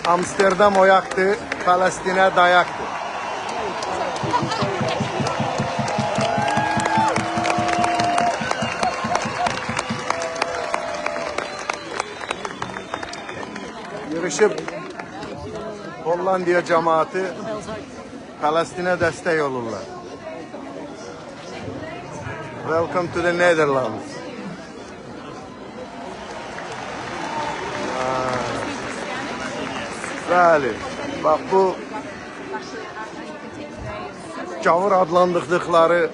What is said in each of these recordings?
Amsterdam oyaktı, Palestin'e dayaktı. Yarışıp Hollandiya cemaati Palestin'e destek olurlar. Welcome to the Netherlands. Bəli, bax bu gavur adlandırdıkları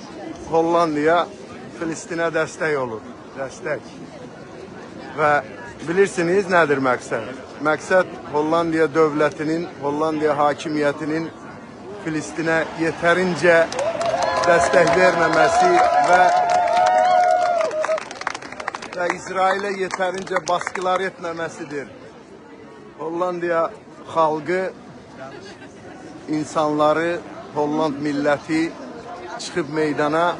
Hollandiya Filistin'e destek olur. Destek. Və bilirsiniz nədir məqsəd? Məqsəd Hollandiya dövlətinin, Hollandiya hakimiyyətinin Filistin'e yetərincə destek verməməsi və İsrail'e yetərincə baskılar etməməsidir. Hollandiya xalqı, insanları, Holland milləti çıxıb meydana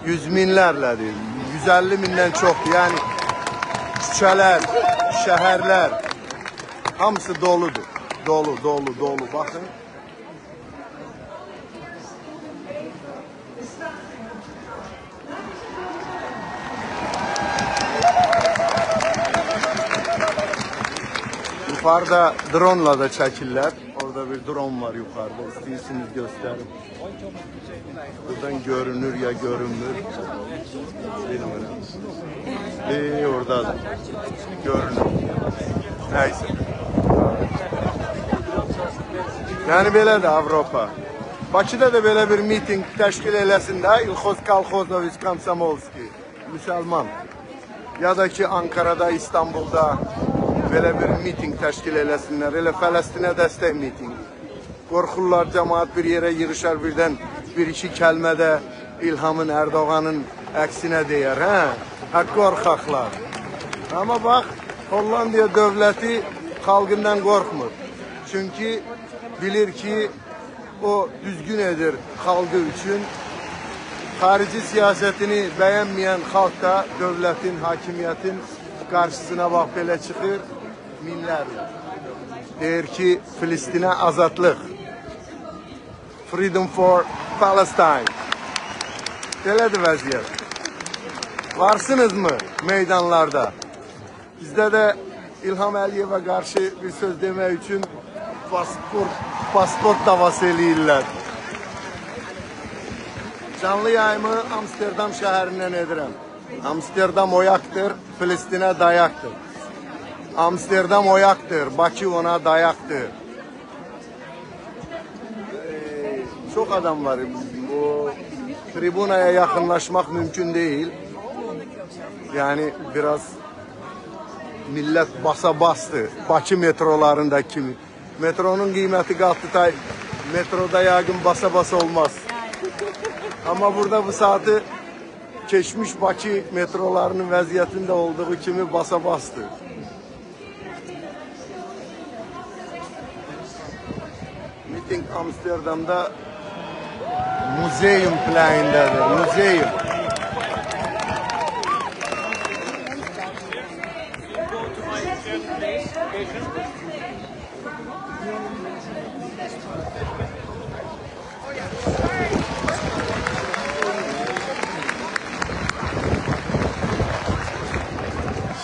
yüz minlərlədir. 150 mindən çoxdur. Yəni küçələr, şəhərlər hamısı doludur. Dolu. Baxın. Yukarıda drone'la da çəkirlər. Orada bir drone var yukarıda. İstəyirsiniz göstərim. Buradan görünür ya görünmür. Bilmirəm. Orada da görünür. Neyse. Yani belə də Avropa. Bakıda da belə bir miting təşkil eləsin də İlxoz Kalxozoviç Komsomolski, Müsəlman. Ya da ki Ankara'da, İstanbul'da belə bir miting təşkil eləsinlər. Elə Fələstinə dəstək miting. Qorxurlar, cemaat bir yerə yığışar, birdən bir-iki kəlmədə İlhamın, Erdoğan'ın əksinə deyər. Qorxaqlar. Ama bax, Hollandiya dövləti xalqından qorxmur. Çünki bilir ki, o düzgün edir xalqı üçün. Xarici siyasətini bəyənməyən xalq da dövlətin, hakimiyyətin qarşısına bax belə çıxır. Minlərlə. Deyir ki, Filistinə azadlıq. Freedom for Palestine. Belədir vəziyyət. Varsınızmı meydanlarda? Bizdə də İlham Əliyevə qarşı bir söz demək üçün pasport davası eləyirlər. Canlı yayımı Amsterdam şəhərindən edirəm. Amsterdam oyaktır, Filistinə dayaktır. Amsterdam oyaktır, Bakı ona dayaktır. Çok adam var. Bu tribunaya yakınlaşmak mümkün değil. Yani biraz millet basa bastı. Bakı metrolarındaki kimi. Metronun kıymeti kalktı. Metroda yağın basa basa olmaz. Ama burada bu saati geçmiş Bakı metrolarının vəziyyətində olduğu kimi basa bastı. Meeting Amsterdam'da muzeum planındadır. Muzeum.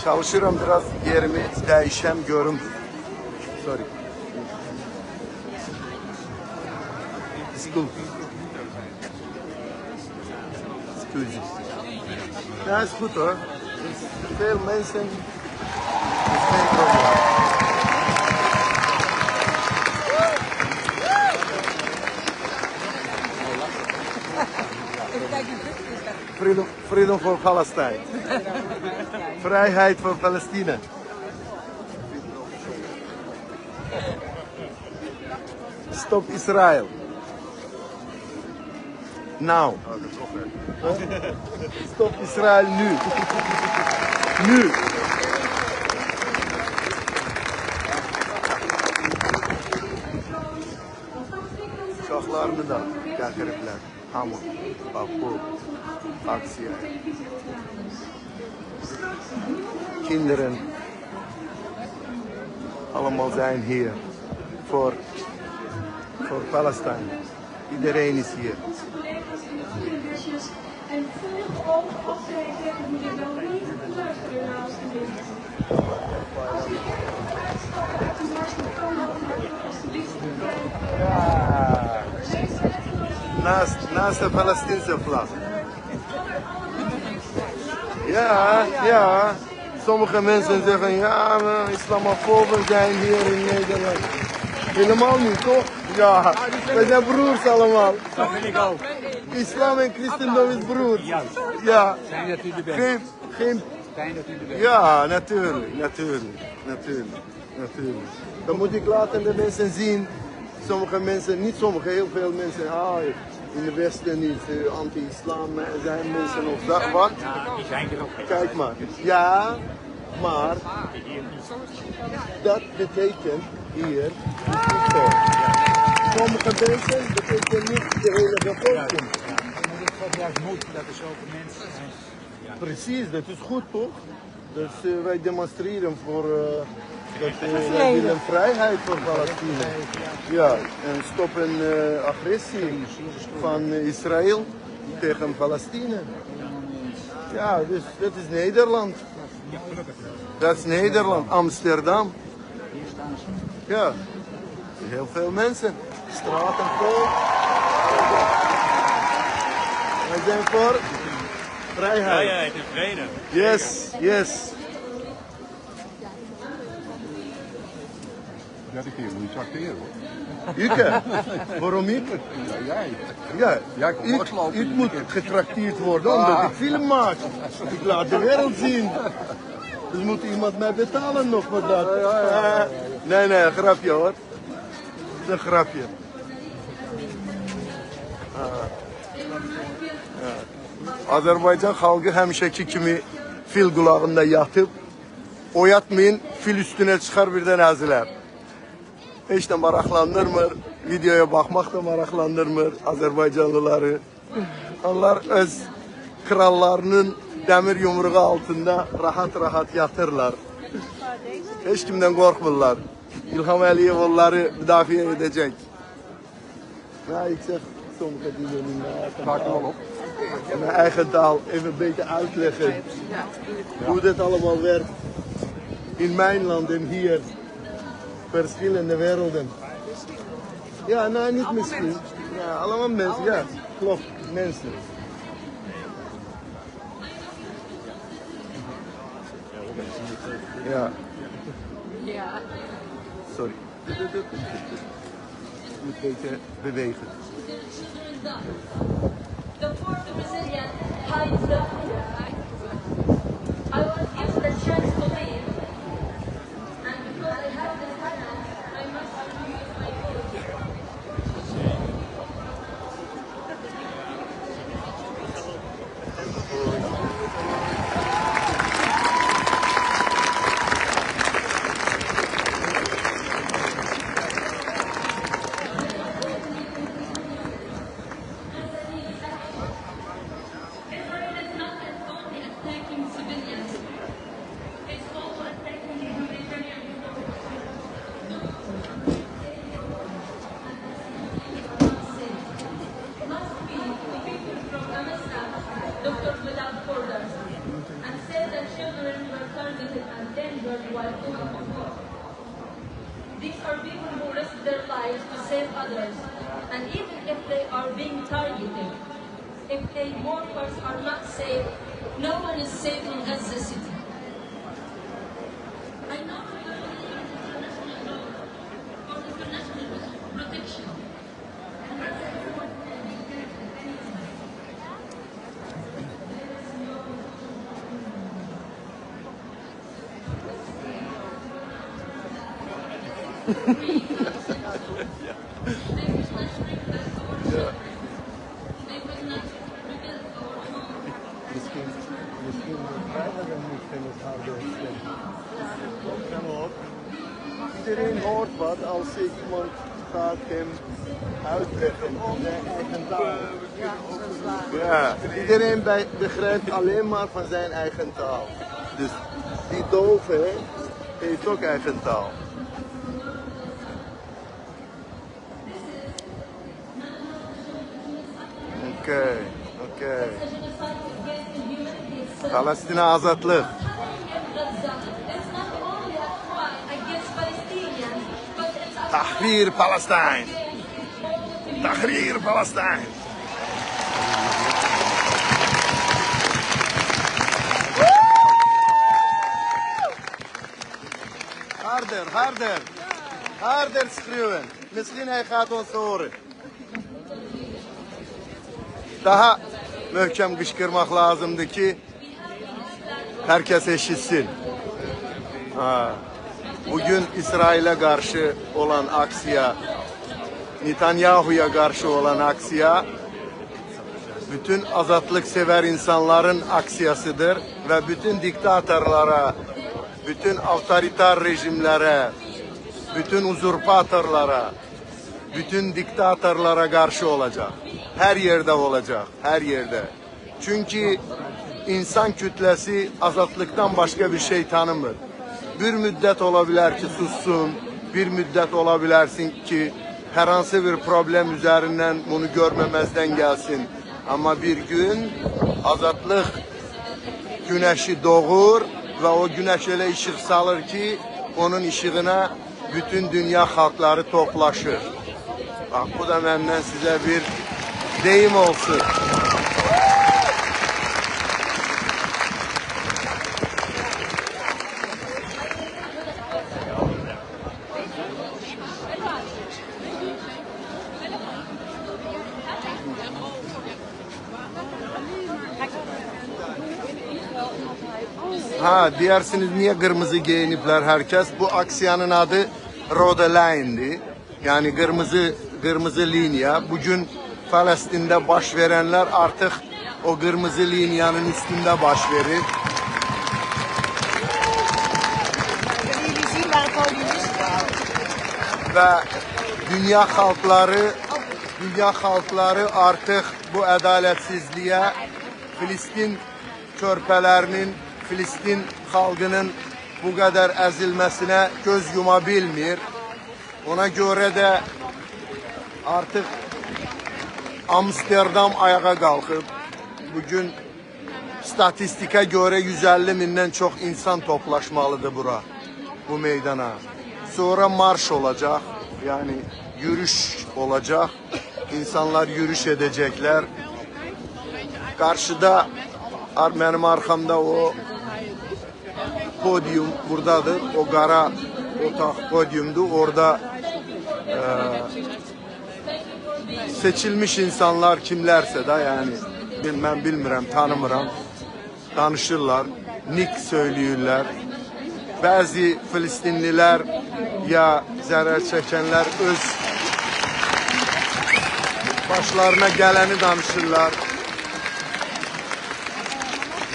Çalışıram biraz yerimi değişem görüm. Sorry. Excuse. That's good, huh? Veel mensen is geen probleem. Freedom for Palestine. Vrijheid voor Palestina. Stop Israel. Now. Stop Israel nu. Nu. Uşaqlarını da gətiriblər. Hamı. Bak bu aksiya. Kinderen allemaal zijn hier voor Palestijn. Iedereen is hier. En volg ook als zij zeggen, moet je wel niet luisteren naar alsjeblieft. Ja. Naast de Palestijnse vlag. Ja, ja. Sommige mensen zeggen, ja, islamofoben zijn hier in Nederland. Helemaal niet, toch? Ja, we zijn broers allemaal. Dat vind ik ook. Islam en christendom is broers. Juist. Ja. Fijn dat u er bent. Geen... Fijn dat u er bent. Ja, natuurlijk. Dan moet ik laten de mensen zien. Sommige mensen, niet sommige, heel veel mensen, in de Westen is anti-islam, zijn mensen of dat, wat? Ja, die zijn er ook. Kijk maar. Ja, maar dat betekent hier niet zo. Sommige mensen betekent niet de hele bevolking. Maar het gaat juist moed dat er zoveel mensen zijn. Ja. Precies, dat is goed toch? Dus wij demonstreren voor wij willen vrijheid voor Palestina. Ja, en stoppen agressie van Israël tegen Palestina. Ja, dus dat is Nederland. Dat is Nederland, Amsterdam. Ja, heel veel mensen, straten vol. Wij zijn voor vrijheid. Vrijheid en vrede. Yes. Ja, die keer moet je tracteren hoor. Ik? Waarom ik? Ja, jij. Ja, Jij komt langslopen. ik moet getrakteerd worden omdat ik film maak. Ik laat de wereld zien. Dus moet iemand mij betalen nog voor dat. Nee, een grapje hoor. Het is een grapje. Azerbaycan halkı hemşeki kimi fil kulağında yatıp oyatmayın, fil üstüne çıkar birden eziler. Hiç de maraqlandırmır, videoya bakmak da maraqlandırmır Azerbaycanlıları. Onlar öz krallarının demir yumruğu altında rahat yatırlar. Hiç kimden korkmurlar. İlham Əliyev onları müdafiə edecek. Ja, ik zeg sommige dingen in Maak er wel op. mijn eigen taal even beter uitleggen hoe dit allemaal werkt in mijn land en hier. Verschillende werelden. Ja, nou niet misschien. Ja, allemaal mensen, ja. Klopt, mensen. Ja. Sorry. Ik moet een beetje bewegen. The fourth Brazilian hides the I was given the chance to leave, and because I have this talent, I must use my voice. Israel is not only attacking civilians, it's also attacking humanitarian Last week, people from Gaza, Doctors Without Borders, and said that children were targeted and endangered while doing the work. These are people who risk their lives to save others, and even if they are being targeted, if the workers are not safe, no one is safe in Gaza City. I know international law or international protection. Misschien vrijdag en niet. Temos Hardersen. Trotzdem iedereen hoort wat als iemand gaat hem uitleggen in zijn eigen taal. Ja, iedereen begrijpt alleen maar van zijn eigen taal. Dus die dove heeft ook eigen taal. Oké. Palestina azatlık. Tahrir Palestine. Tahrir Palestine. Harder schreeuwen. Misschien hij gaat ons horen. Daha möhkem kışkırmak lazımdı ki herkes eşitsin. Bugün İsrail'e karşı olan aksiya, Netanyahu'ya karşı olan aksiya, bütün azatlık sever insanların aksiyasıdır ve bütün diktatörlere, bütün otoriter rejimlere, bütün uzurpatörlere, bütün diktatörlere karşı olacak. Her yerde olacak, her yerde. Çünkü insan kütlesi azatlıktan başka bir şey tanımır. Bir müddet olabilir ki sussun, bir müddet olabilirsin ki herhangi bir problem üzerinden bunu görmemezden gelsin. Ama bir gün azatlık güneşi doğur ve o güneş öyle ışık salır ki onun ışığına bütün dünya halkları toplaşır. Bak bu da benden size bir deyim olsun. Ha diyersiniz niye kırmızı giyinipler herkes? Bu aksiyanın adı Roda Line'di. Yani kırmızı linya. Bugün Filistin'de baş verenler artık o kırmızı linyanın üstünde baş verir. Ve dünya halkları artık bu adaletsizliğe, Filistin körpelerinin, Filistin halkının bu kadar ezilmesine göz yumabilmir. Ona göre de artık Amsterdam ayağa kalkıp bugün statistike göre 150 binden çok insan toplaşmalıdır bu meydana. Sonra marş olacak, yani yürüyüş olacak. İnsanlar yürüyüş edecekler. Karşıda benim arkamda o podyum buradadır. O kara otak podyumdu. Orada seçilmiş insanlar kimlerse de yani bilmirəm, tanımıram. Danışırlar, nick söylüyorlar. Bazı Filistinliler ya zarar çekenler öz başlarına geleni danışırlar.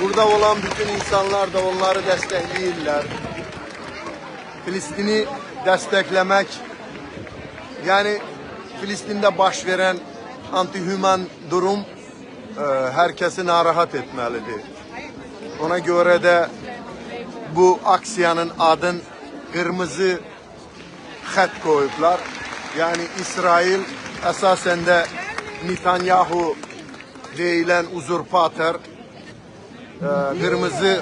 Burada olan bütün insanlar da onları destekleyirler. Filistin'i desteklemek, yani Filistin'de baş veren antihüman durum herkesi narahat etmelidir. Ona göre de bu aksiyanın adın kırmızı xət koyublar. Yani İsrail esasen de Netanyahu deyilen uzurpatör kırmızı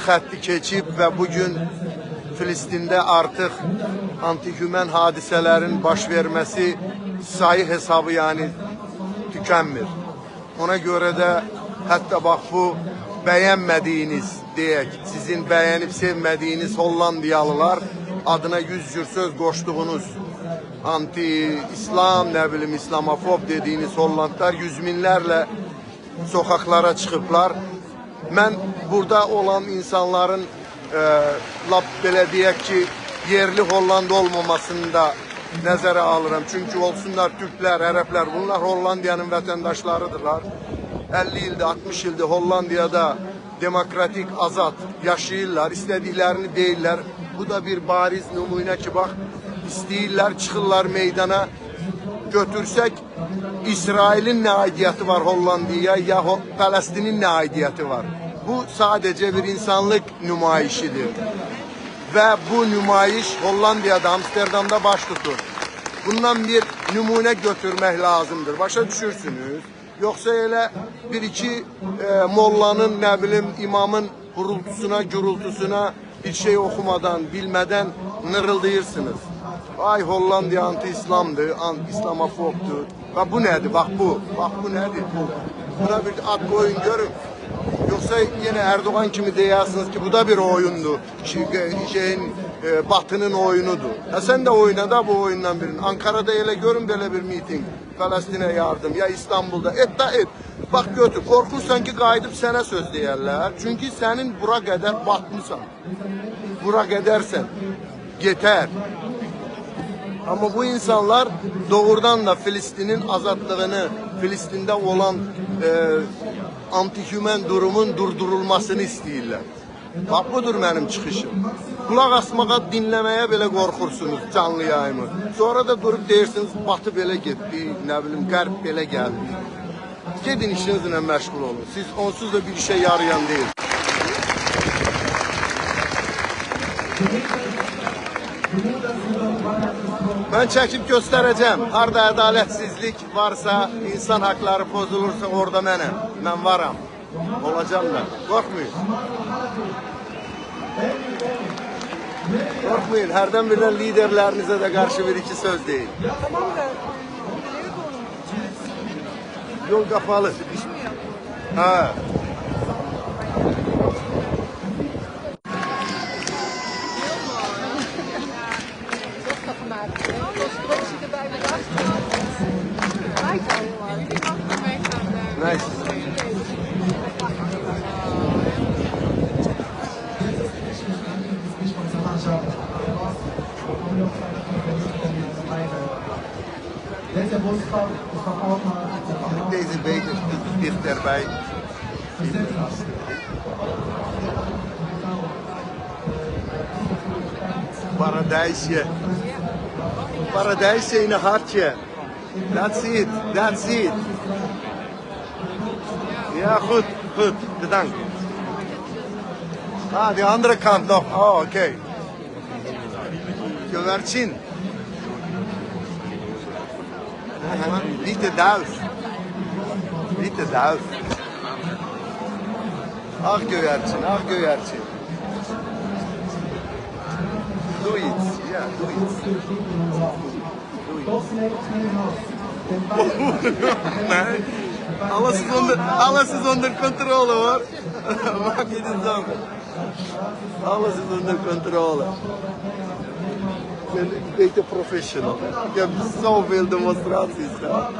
xətti keçib ve bugün Filistin'de artık antihüman hadiselerin baş vermesi sayı hesabı yani tükenmir. Ona göre de hatta bak bu beğenmediğiniz diyek, sizin beğenip sevmediğiniz Hollandiyalılar adına 100 cür söz koştuğunuz anti-İslam, ne bileyim İslamofob dediğiniz Hollandlar yüz binlerle sokaklara çıkıplar. Ben burada olan insanların lap belə deyək ki yerli Hollanda olmamasını da nəzərə alıram. Çünkü olsunlar Türkler, Ərəblər, bunlar Hollandiyanın vətəndaşlarıdırlar. 50 ildir, 60 ildir Hollandiyada demokratik, azad yaşayırlar, istədiklərini deyirlər. Bu da bir bariz nümunə ki, bax, istəyirlər, çıxırlar meydana. Götürsək, İsrailin nə aidiyyəti var Hollandiyaya, ya Fələstinin nə aidiyyəti var? Bu sadəcə bir insanlıq nümayişidir. Və bu nümayiş Hollandiyada, Amsterdamda baş tutur. Bundan bir nümunə götürmək lazımdır. Başa düşürsünüz? Yoxsa elə bir-iki mollanın, nə bilim, imamın hurultusuna, gürültusuna bir şey oxumadan, bilmədən nırıldayırsınız. Ay Hollandiya anti-İslamdır, İslamofobdur. Və bu nədir? Bax bu. Bax bu nədir? Buna bir ad qoyun görün. Yoxsa yenə Erdoğan kimi deyərsiniz ki, bu da bir oyundur. Batının oyunudur. Sən də oyna da bu oyundan birini. Ankara'da elə görün belə bir miting. Fələstinə yardım, ya İstanbul'da. Et da et. Bax götür. Qorxursan ki, qayıdıb sənə söz deyərlər. Çünki sənin bura qədər batmısan. Bura qədərsən. Yetər. Ama bu insanlar doğrudan da Filistin'in azadlığını, Filistin'de olan anti-human durumun durdurulmasını istəyirlər. Bax budur mənim çıxışım. Kulaq asmağa, dinləməyə belə qorxursunuz canlı yayımı. Sonra da durub deyirsiniz, Batı belə getdi, nə bilim, Qərb belə gəldi. Gedin işinizlə məşğul olun. Siz onsuz da bir işe yarayan deyil. Ben çekip göstereceğim. Harda adaletsizlik varsa, insan hakları bozulursa orada mənim. Ben varam. Olacağım da. Korkmayın. Korkmayın. Herden birden liderlerinize de karşı bir iki söz deyin. Tamam da Yol kapalı. Ha. Nice. Deze beter dichterbij. Paradijsje. Paradijsje in een hartje. That's it. That's it. Ja, goed, goed, bedankt. Ah, die andere kant nog. Oh, oké. Güvercin. Witte duif. Witte duif. Ach, güvercin, ach, güvercin. Doe iets, ja, doe iets. Doe iets. Nee. Alles is onder controle hoor. Maak je niet zorgen. Alles is onder controle. Ik ben een beetje professional. Ik heb zoveel demonstraties gehad.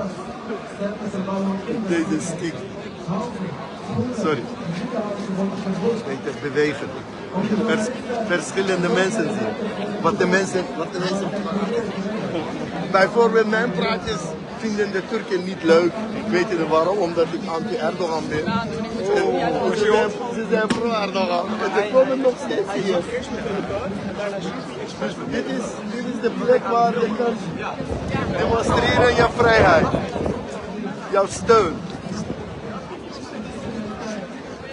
Deze stick. Sorry. Een beetje bewegen. Verschillende mensen zien. Wat de mensen bijvoorbeeld mijn praatjes vinden de Turken niet leuk. Weet je waarom? Omdat ik anti-Erdogan ben. Ze zijn pro-Erdogan. En ze komen nog steeds hier. Dit is de plek waar je kan demonstreren je vrijheid. Jouw steun.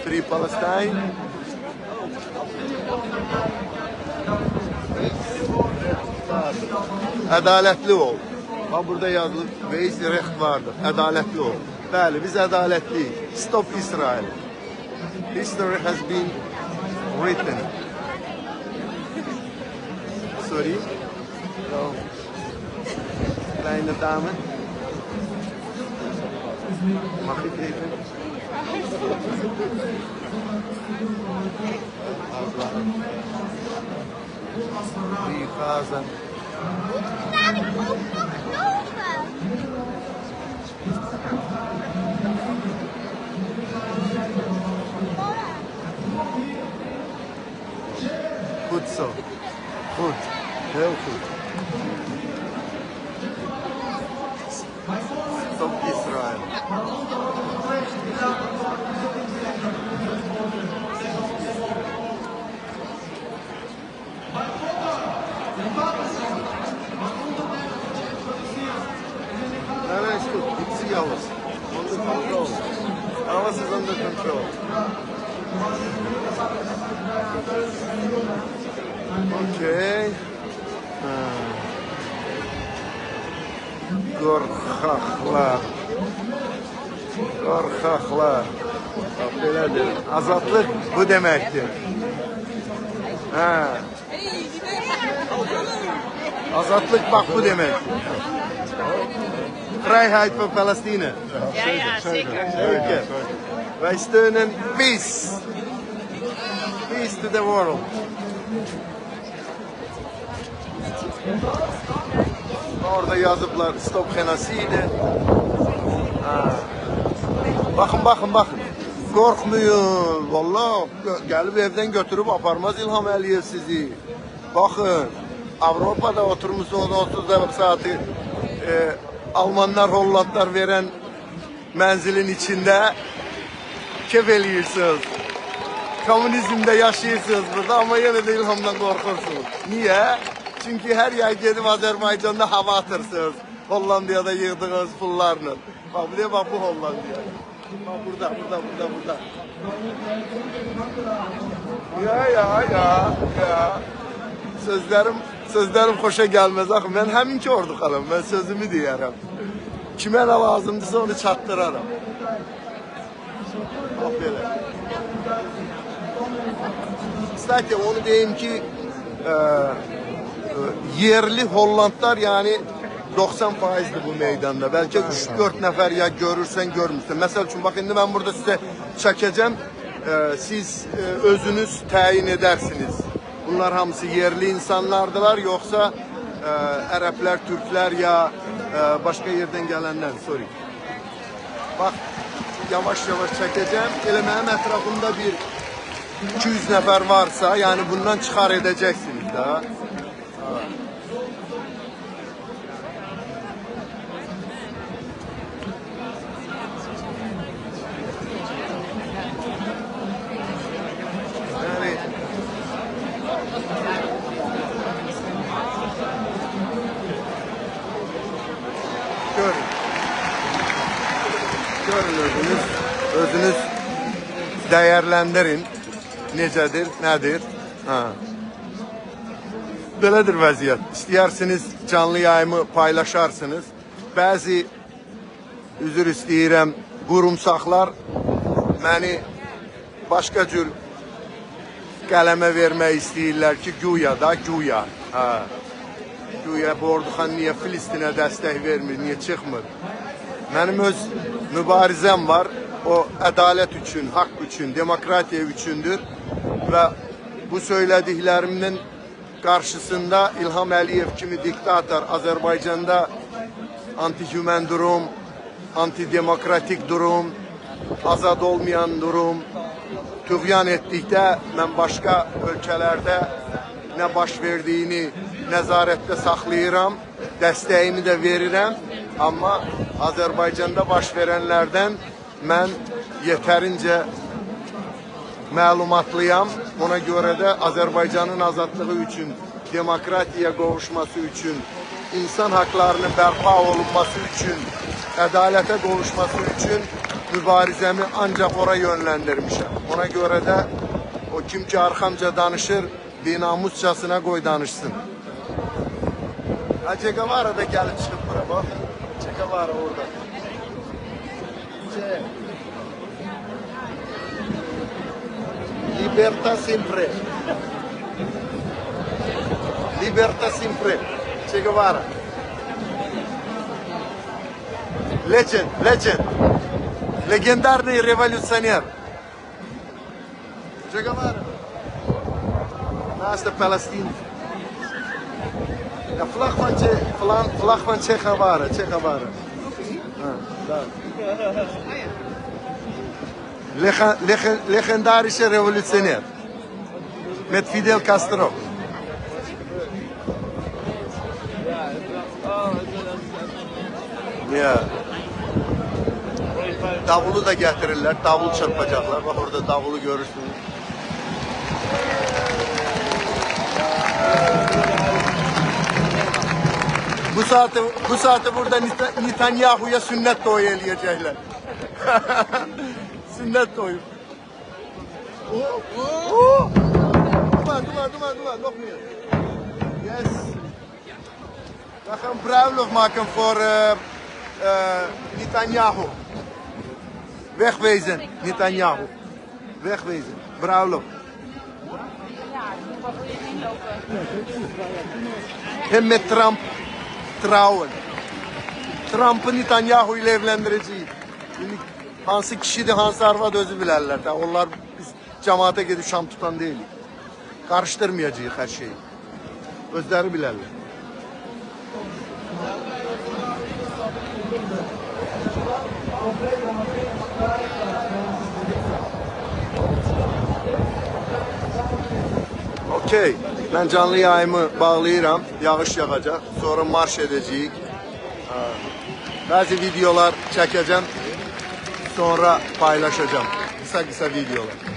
Free Palestine. Adaletli ol. Bak burada yazılır, veis reht vardır. Adaletli ol. Bəli, biz adaletliyiz. Stop Israel. History has been written. Sorry. So, kleine dame. Mag ik even? Die Gaza. Laat ik ook nog lopen. Goed zo. Goed. Heel goed. Stop Israël. Okey. Qorxaqlar. Qorxaqlar. Bax, belədir. Azadlıq bu deməkdir. Hə. Azadlıq bax bu deməkdir. Vrijheid voor Palestina. Ja, zeker. Okay. Wij steunen peace. Peace to the world. Orada yazıblar stop genocide. Bakın bakın bakın. Korkmayın. Vallahi gelip evden götürüp aparmaz İlham Əliyev sizi. Bakın. Avrupa'da oturmuşsunuz 30 saati Almanlar, Hollandlar veren menzilin içinde keyif ediyorsunuz. Komünizmde yaşıyorsunuz burada ama yine de İlham'dan korkursunuz. Niye? Çünkü her yer gidip Azerbaycan'da hava atırsınız. Hollandiya'da yığdığınız pullarla. Bak buraya bak, bu Hollandiya. Bak burada. Ya. Sözlerim hoşa gelmez. Axı, ben həminki ordu xalım. Ben sözümü deyərəm. Kimə nə lazımdırsa onu çatdıraram. Bak belə. Kстати, onu deyim ki yerli Hollandlar yani 90%'dir bu meydanda. Belki 3-4 nefer ya görürsen görmüşsün. Mesela çünkü bak şimdi ben burada size çekeceğim. Siz özünüz tayin edersiniz. Bunlar hamısı yerli insanlardılar yoksa Ərəblər, Türklər ya başka yerden gelenler. Sorry. Bak yavaş çekeceğim. Elə mənim ətrafımda bir 200 nefer varsa yani bundan çıkar edeceksiniz daha. Yani görün özünüz değerlendirin. Necədir, nədir? Belədir vəziyyət. İstəyirsiniz canlı yayımı paylaşarsınız. Bəzi üzr istəyirəm qurumsaqlar məni başqa cür qələmə vermək istəyirlər ki, güya. Güya bu orduxan niyə Filistinə dəstək vermir, niyə çıxmır? Mənim öz mübarizəm var. O adalet üçün, hak üçün, demokratiya üçündür ve bu söylediklerimin karşısında İlham Əliyev kimi diktator Azerbaycan'da anti-human durum, antidemokratik durum, azad olmayan durum tüğyan ettikdə mən başka ülkelerde ne baş verdiğini nezarette saklayıram, desteğimi de veririm ama Azerbaycan'da baş verenlerden mən yeterince məlumatlıyam. Ona göre de Azerbaycan'ın azadlığı için, demokratiya qovuşması için, insan haklarının bərpa olunması için, ədalətə qovuşması için mübarizemi ancak ora yönlendirmişim. Ona göre de o kim ki arxamca danışır, binamusçasına koy danışsın. Che Guevara da gelip çıkıp bura bak. Che Guevara orada. Libertà sempre. Libertà sempre. Che Guevara. Legend. Legendarный революционер. Che Guevara. Naast de Palestine. Ja, vlag van Che Guevara. Legendarische revolutionair. Met Fidel Castro. Ya. Davulu da getirirler. Davul çırpacaklar. Bak orada davulu görürsünüz. Bu saati burada Netanyahu'ya sünnet toyu eləyəcəklər. Sünnet toyu. Dokmayın. Yes. We gaan bruiloft maken voor Netanyahu. Wegwezen, Netanyahu. Wegwezen. Bruiloft. Hem met Trump trouwen. Trump'ı Netanyahu ile evlendireceğiz. Hansı kişiydi, hansı arvad özü bilərlər. Onlar biz cemaate gedib şam tutan deyilik. Karıştırmayacağız her şeyi. Özləri bilərlər. Okey. Ben canlı yayımı bağlayıram. Yağış yağacak. Sonra marş edeceğiz. Bazı videolar çekeceğim. Sonra paylaşacağım. Kısa videolar.